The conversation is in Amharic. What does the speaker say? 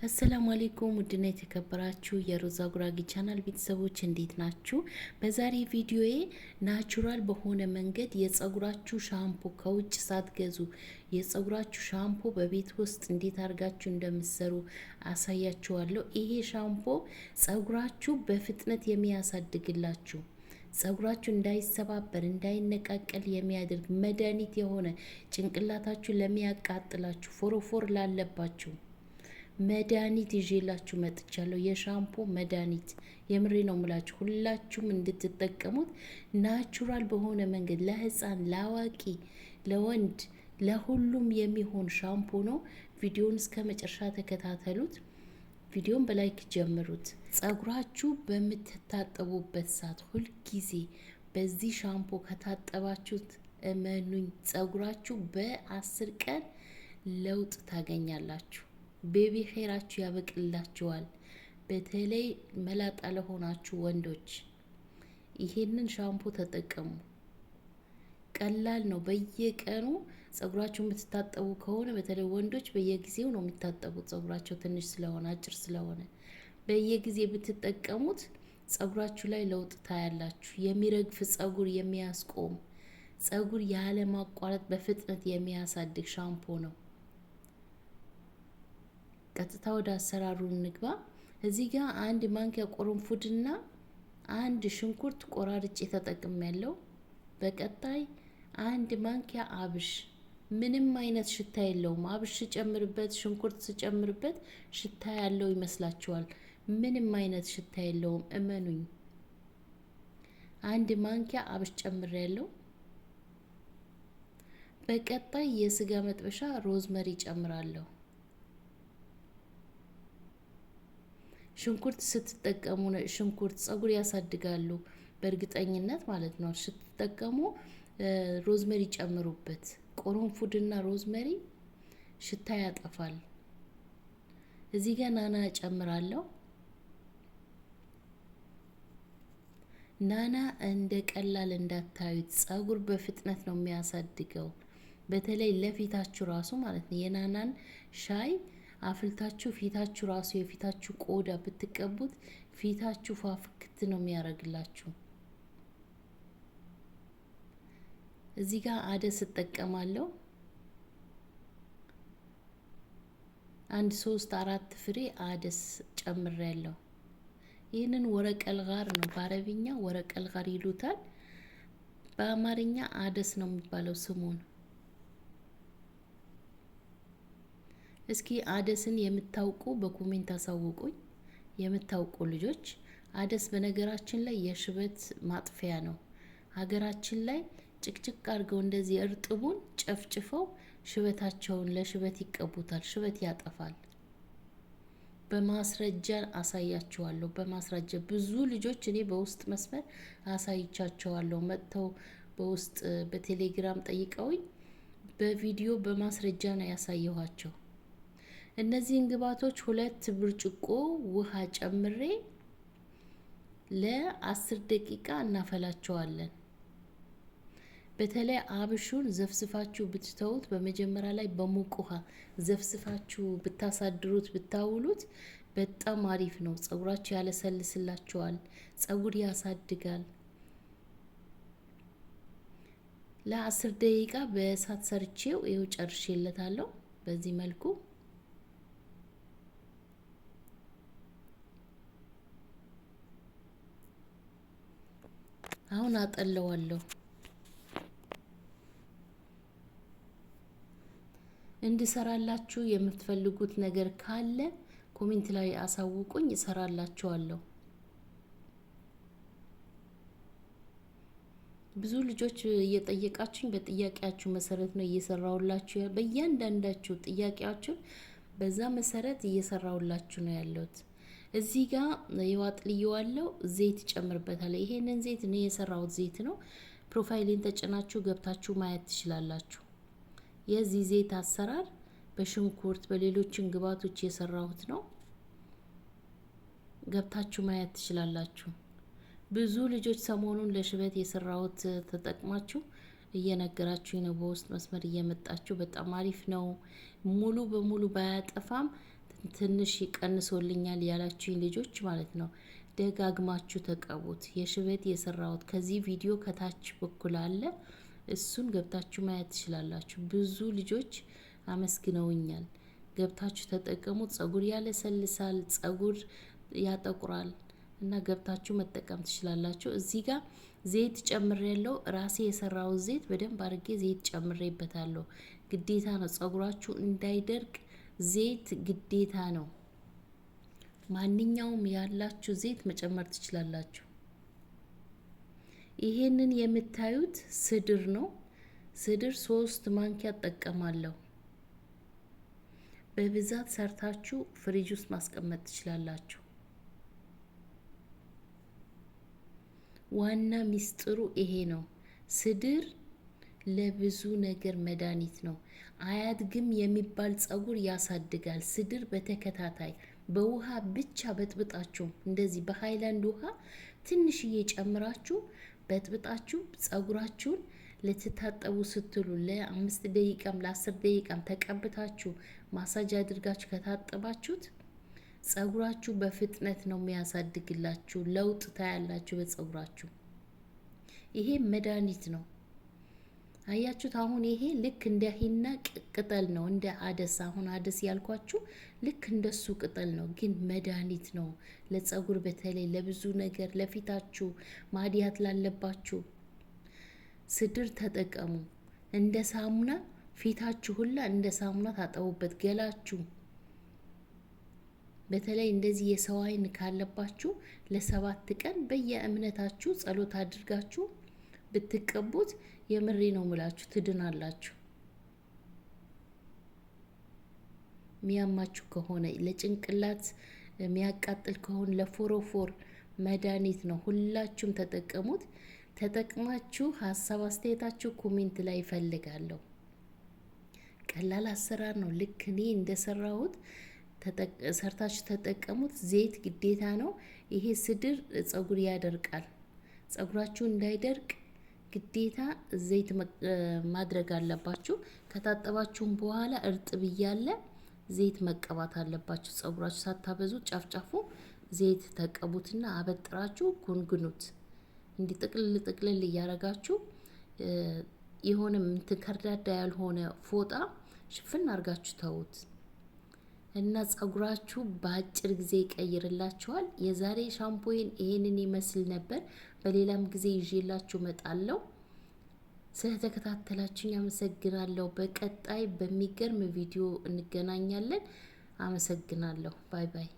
አሰላሙ አለይኩም ውድና የተከበራችሁ የሮዛ ጉራጌ ቻናል ቤተሰቦች እንዴት ናችሁ? በዛሬ ቪዲዮዬ ናቹራል በሆነ መንገድ የጸጉራችሁ ሻምፖ ከውጭ ሳትገዙ የጸጉራችሁ ሻምፖ በቤት ውስጥ እንዴት አድርጋችሁ እንደምትሰሩ አሳያችኋለሁ። ይሄ ሻምፖ ጸጉራችሁ በፍጥነት የሚያሳድግላችሁ፣ ጸጉራችሁ እንዳይሰባበር እንዳይነቃቀል የሚያደርግ መድኃኒት የሆነ ጭንቅላታችሁ ለሚያቃጥላችሁ ፎሮፎር ላለባችሁ መድኃኒት ይዤላችሁ መጥቻለሁ። የሻምፖ መድኃኒት የምሬ ነው ምላችሁ ሁላችሁም እንድትጠቀሙት ናቹራል በሆነ መንገድ ለህፃን፣ ለአዋቂ፣ ለወንድ ለሁሉም የሚሆን ሻምፖ ነው። ቪዲዮውን እስከ መጨረሻ ተከታተሉት። ቪዲዮን በላይክ ጀምሩት። ጸጉራችሁ በምትታጠቡበት ሰዓት ሁልጊዜ በዚህ ሻምፖ ከታጠባችሁት እመኑኝ ጸጉራችሁ በ10 ቀን ለውጥ ታገኛላችሁ። ቤቢ ሄራችሁ ያበቅላችኋል። በተለይ መላጣ ለሆናችሁ ወንዶች ይሄንን ሻምፖ ተጠቀሙ። ቀላል ነው። በየቀኑ ጸጉራችሁ የምትታጠቡ ከሆነ በተለይ ወንዶች በየጊዜው ነው የሚታጠቡት፣ ጸጉራቸው ትንሽ ስለሆነ አጭር ስለሆነ በየጊዜ ብትጠቀሙት ጸጉራችሁ ላይ ለውጥ ታያላችሁ። የሚረግፍ ጸጉር የሚያስቆም ጸጉር ያለ ማቋረጥ በፍጥነት የሚያሳድግ ሻምፖ ነው። ቀጥታ ወደ አሰራሩ እንግባ። እዚህ ጋር አንድ ማንኪያ ቅርንፉድና አንድ ሽንኩርት ቆራርጬ ተጠቅሜያለሁ። በቀጣይ አንድ ማንኪያ አብሽ፣ ምንም አይነት ሽታ የለውም። አብሽ ጨምርበት፣ ሽንኩርት ስጨምርበት ሽታ ያለው ይመስላችኋል? ምንም አይነት ሽታ የለውም፣ እመኑኝ። አንድ ማንኪያ አብሽ ጨምሬያለሁ። በቀጣይ የስጋ መጥበሻ ሮዝመሪ ጨምራለሁ። ሽንኩርት ስትጠቀሙ ሽንኩርት ጸጉር ያሳድጋሉ በእርግጠኝነት ማለት ነው። ስትጠቀሙ ሮዝመሪ ጨምሩበት። ቅርንፉድና ሮዝመሪ ሽታ ያጠፋል። እዚህ ጋር ናና ጨምራለሁ። ናና እንደ ቀላል እንዳታዩት፣ ጸጉር በፍጥነት ነው የሚያሳድገው። በተለይ ለፊታችሁ ራሱ ማለት ነው። የናናን ሻይ አፍልታችሁ ፊታችሁ ራሱ የፊታችሁ ቆዳ ብትቀቡት ፊታችሁ ፋፍክት ነው የሚያደርግላችሁ። እዚህ ጋር አደስ እጠቀማለሁ። አንድ 3-4 ፍሬ አደስ ጨምሬያለሁ። ይህንን ወረቀል ጋር ነው በአረብኛ ወረቀል ጋር ይሉታል። በአማርኛ አደስ ነው የሚባለው ስሙን። እስኪ አደስን የምታውቁ በኮሜንት አሳውቁኝ። የምታውቁ ልጆች አደስ በነገራችን ላይ የሽበት ማጥፊያ ነው። ሀገራችን ላይ ጭቅጭቅ አድርገው እንደዚህ እርጥቡን ጨፍጭፈው ሽበታቸውን ለሽበት ይቀቡታል። ሽበት ያጠፋል። በማስረጃ አሳያቸዋለሁ። በማስረጃ ብዙ ልጆች እኔ በውስጥ መስመር አሳይቻቸዋለሁ። መጥተው በውስጥ በቴሌግራም ጠይቀውኝ በቪዲዮ በማስረጃ ነው ያሳየኋቸው። እነዚህን ግብአቶች 2 ብርጭቆ ውሃ ጨምሬ ለ10 ደቂቃ እናፈላቸዋለን። በተለይ አብሹን ዘፍስፋችሁ ብትተውት በመጀመሪያ ላይ በሙቅ ውሃ ዘፍስፋችሁ ብታሳድሩት ብታውሉት በጣም አሪፍ ነው። ጸጉራችሁ ያለሰልስላችኋል፣ ጸጉር ያሳድጋል። ለ10 ደቂቃ በእሳት ሰርቼው ይኸው ጨርሼለታለሁ። በዚህ መልኩ አሁን አጠለዋለሁ። እንድሰራላችሁ የምትፈልጉት ነገር ካለ ኮሜንት ላይ አሳውቁኝ፣ እሰራላችኋለሁ። ብዙ ልጆች እየጠየቃችሁኝ በጥያቄያችሁ መሰረት ነው እየሰራውላችሁ። በእያንዳንዳችሁ ጥያቄያችሁ በዛ መሰረት እየሰራውላችሁ ነው ያለሁት። እዚህ ጋር ይዋጥልየዋለሁ። ዘይት ጨምርበታለሁ። ይሄንን ዘይት እኔ የሰራሁት ዘይት ነው። ፕሮፋይሌን ተጭናችሁ ገብታችሁ ማየት ትችላላችሁ። የዚህ ዘይት አሰራር በሽንኩርት በሌሎችን ግብአቶች የሰራሁት ነው። ገብታችሁ ማየት ትችላላችሁ። ብዙ ልጆች ሰሞኑን ለሽበት የሰራሁት ተጠቅማችሁ እየነገራችሁ ነው። በውስጥ መስመር እየመጣችሁ በጣም አሪፍ ነው። ሙሉ በሙሉ ባያጠፋም ትንሽ ይቀንሶልኛል ያላችሁኝ ልጆች ማለት ነው ደጋግማችሁ ተቀቡት። የሽበት የሰራሁት ከዚህ ቪዲዮ ከታች በኩል አለ። እሱን ገብታችሁ ማየት ትችላላችሁ። ብዙ ልጆች አመስግነውኛል። ገብታችሁ ተጠቀሙት። ጸጉር ያለሰልሳል፣ ጸጉር ያጠቁራል እና ገብታችሁ መጠቀም ትችላላችሁ። እዚህ ጋር ዘይት ጨምሬያለሁ። ራሴ የሰራው ዘይት በደንብ አድርጌ ዘይት ጨምሬበታለሁ። ግዴታ ነው፣ ጸጉራችሁ እንዳይደርቅ ዘይት ግዴታ ነው። ማንኛውም ያላችሁ ዘይት መጨመር ትችላላችሁ። ይሄንን የምታዩት ስድር ነው። ስድር 3 ማንኪያ እጠቀማለሁ። በብዛት ሰርታችሁ ፍሪጅ ውስጥ ማስቀመጥ ትችላላችሁ። ዋና ሚስጥሩ ይሄ ነው። ስድር ለብዙ ነገር መድኃኒት ነው። አያድግም የሚባል ጸጉር ያሳድጋል። ስድር በተከታታይ በውሃ ብቻ በጥብጣችሁ እንደዚህ በሃይላንድ ውሃ ትንሽዬ ጨምራችሁ በጥብጣችሁ ጸጉራችሁን ልትታጠቡ ስትሉ ለ5 ደቂቃም ለ10 ደቂቃም ተቀብታችሁ ማሳጅ አድርጋችሁ ከታጠባችሁት ጸጉራችሁ በፍጥነት ነው የሚያሳድግላችሁ። ለውጥ ታያላችሁ በጸጉራችሁ። ይሄ መድኃኒት ነው። አያችሁት? አሁን ይሄ ልክ እንደ ሂና ቅጠል ነው፣ እንደ አደስ። አሁን አደስ ያልኳችሁ ልክ እንደሱ ቅጠል ነው፣ ግን መድኃኒት ነው ለጸጉር፣ በተለይ ለብዙ ነገር፣ ለፊታችሁ ማዲያት ላለባችሁ ስድር ተጠቀሙ። እንደ ሳሙና ፊታችሁ ሁላ እንደ ሳሙና ታጠቡበት። ገላችሁ በተለይ እንደዚህ የሰው አይን ካለባችሁ ለ7 ቀን በየእምነታችሁ ጸሎት አድርጋችሁ ብትቀቡት የምሬ ነው ምላችሁ ትድናላችሁ። ሚያማችሁ ከሆነ ለጭንቅላት የሚያቃጥል ከሆነ ለፎሮፎር መድኃኒት ነው። ሁላችሁም ተጠቀሙት። ተጠቅማችሁ ሀሳብ አስተያየታችሁ ኮሜንት ላይ ይፈልጋለሁ። ቀላል አሰራር ነው። ልክ እኔ እንደሰራሁት ሰርታችሁ ተጠቀሙት። ዘይት ግዴታ ነው። ይሄ ስድር ጸጉር ያደርቃል። ጸጉራችሁ እንዳይደርቅ ግዴታ ዘይት ማድረግ አለባችሁ። ከታጠባችሁም በኋላ እርጥብ እያለ ዘይት መቀባት አለባችሁ። ጸጉራችሁ ሳታበዙ ጫፍጫፉ ዘይት ተቀቡትና አበጥራችሁ ጉንጉኑት። እንዲህ ጥቅልል እያረጋችሁ የሆነ ከርዳዳ ያልሆነ ፎጣ ሽፍን አርጋችሁ ተውት እና ጸጉራችሁ በአጭር ጊዜ ይቀይርላችኋል። የዛሬ ሻምፖይን ይሄንን ይመስል ነበር። በሌላም ጊዜ ይዤላችሁ መጣለሁ። ስለተከታተላችሁኝ አመሰግናለሁ። በቀጣይ በሚገርም ቪዲዮ እንገናኛለን። አመሰግናለሁ። ባይ ባይ።